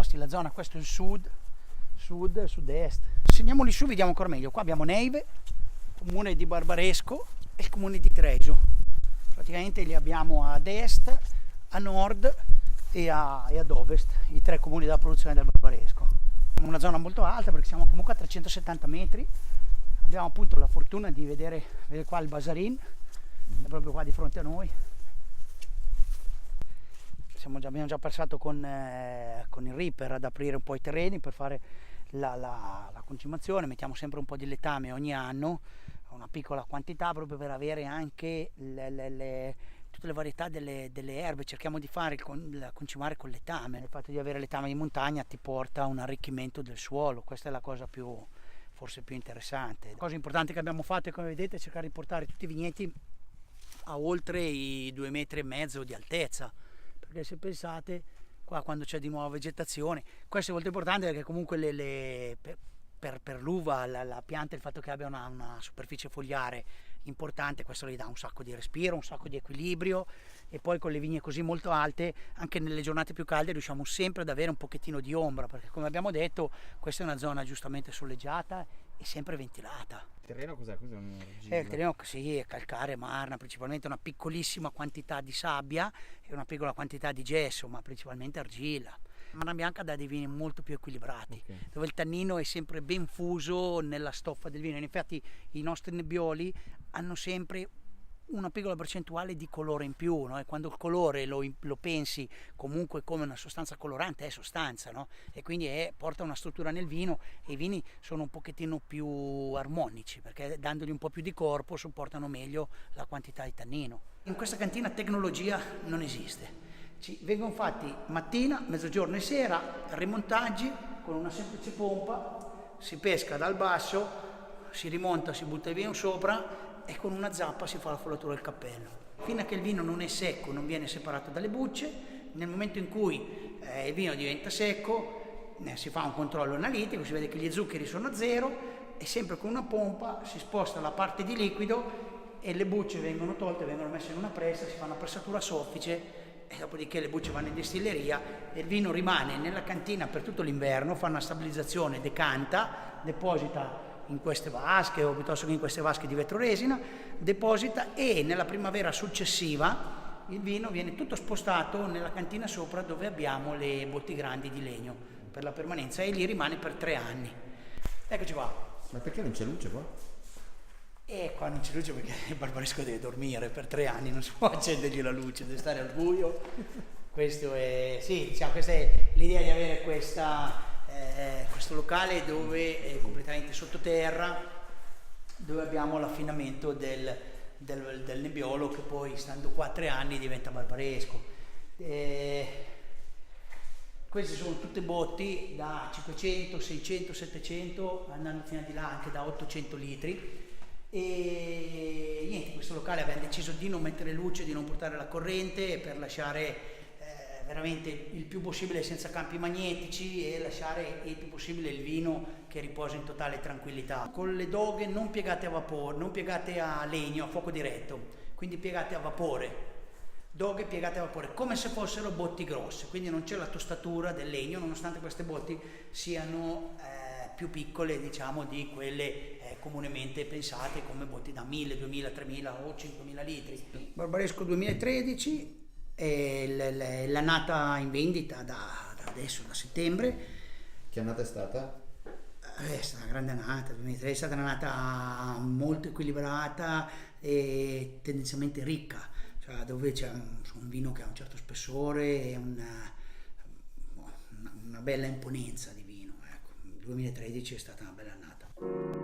posti, la zona, questo è il sud-est. Se andiamo lì su vediamo ancora meglio. Qua abbiamo Neive, comune di Barbaresco e il comune di Treviso. Praticamente li abbiamo ad est, a nord e ad ovest, i tre comuni della produzione del Barbaresco. Siamo in una zona molto alta perché siamo comunque a 370 metri. Abbiamo appunto la fortuna di vedere qua il Basarin, è proprio qua di fronte a noi. Abbiamo già passato con il Reaper ad aprire un po' i terreni per fare la concimazione. Mettiamo sempre un po' di letame ogni anno, una piccola quantità, proprio per avere anche tutte le varietà delle erbe. Cerchiamo di fare la concimare con letame. Il fatto di avere letame di montagna ti porta a un arricchimento del suolo, questa è la cosa forse più interessante. La cosa importante che abbiamo fatto è, come vedete, cercare di portare tutti i vigneti a oltre i 2,5 metri di altezza, perché se pensate qua quando c'è di nuova vegetazione, questo è molto importante perché comunque per l'uva, la pianta, il fatto che abbia una superficie fogliare importante, questo gli dà un sacco di respiro, un sacco di equilibrio, e poi con le vigne così molto alte, anche nelle giornate più calde riusciamo sempre ad avere un pochettino di ombra, perché come abbiamo detto questa è una zona giustamente soleggiata e sempre ventilata. Il terreno cos'è? Cos'è un'argilla? Il terreno sì, è calcare, marna, principalmente una piccolissima quantità di sabbia e una piccola quantità di gesso, ma principalmente argilla. La marna bianca dà dei vini molto più equilibrati, okay, dove il tannino è sempre ben fuso nella stoffa del vino. Infatti i nostri nebbioli hanno sempre una piccola percentuale di colore in più, no? E quando il colore lo pensi comunque come una sostanza colorante, è sostanza, no? E quindi porta una struttura nel vino, e i vini sono un pochettino più armonici perché dandogli un po' più di corpo supportano meglio la quantità di tannino. In questa cantina tecnologia non esiste. Vengono fatti mattina, mezzogiorno e sera rimontaggi con una semplice pompa, si pesca dal basso, si rimonta, si butta il vino sopra e con una zappa si fa la follatura del cappello. Fino a che il vino non è secco, non viene separato dalle bucce. Nel momento in cui il vino diventa secco, si fa un controllo analitico, si vede che gli zuccheri sono a zero, e sempre con una pompa si sposta la parte di liquido e le bucce vengono tolte, vengono messe in una pressa, si fa una pressatura soffice, e dopodiché le bucce vanno in distilleria e il vino rimane nella cantina per tutto l'inverno, fa una stabilizzazione, decanta, deposita in queste vasche o piuttosto che in queste vasche di vetroresina, deposita, e nella primavera successiva il vino viene tutto spostato nella cantina sopra dove abbiamo le botti grandi di legno per la permanenza, e lì rimane per 3 anni. Eccoci qua. Ma perché non c'è luce qua? E qua non c'è luce perché il Barbaresco deve dormire per 3 anni, non si può accendergli la luce, deve stare al buio. Questo è, sì, diciamo, questa è l'idea di avere questo locale dove è completamente sottoterra, dove abbiamo l'affinamento del nebbiolo, che poi stando qua 3 anni diventa Barbaresco. Queste sono tutte botti da 500, 600, 700, andando fino a di là anche da 800 litri. E niente, questo locale abbiamo deciso di non mettere luce, di non portare la corrente, per lasciare veramente il più possibile senza campi magnetici e lasciare il più possibile il vino che riposa in totale tranquillità. Con le doghe non piegate a vapore, non piegate a legno, a fuoco diretto, quindi piegate a vapore. Doghe piegate a vapore, come se fossero botti grosse, quindi non c'è la tostatura del legno, nonostante queste botti siano più piccole, diciamo, di quelle comunemente pensate come botti da 1000, 2000, 3000 o 5000 litri. Barbaresco 2013 è l'annata in vendita da adesso, da settembre. Che annata è stata? È stata una grande annata, 2013 è stata un'annata molto equilibrata e tendenzialmente ricca, cioè dove c'è un vino che ha un certo spessore e una bella imponenza di vino. Ecco, il 2013 è stata una bella annata.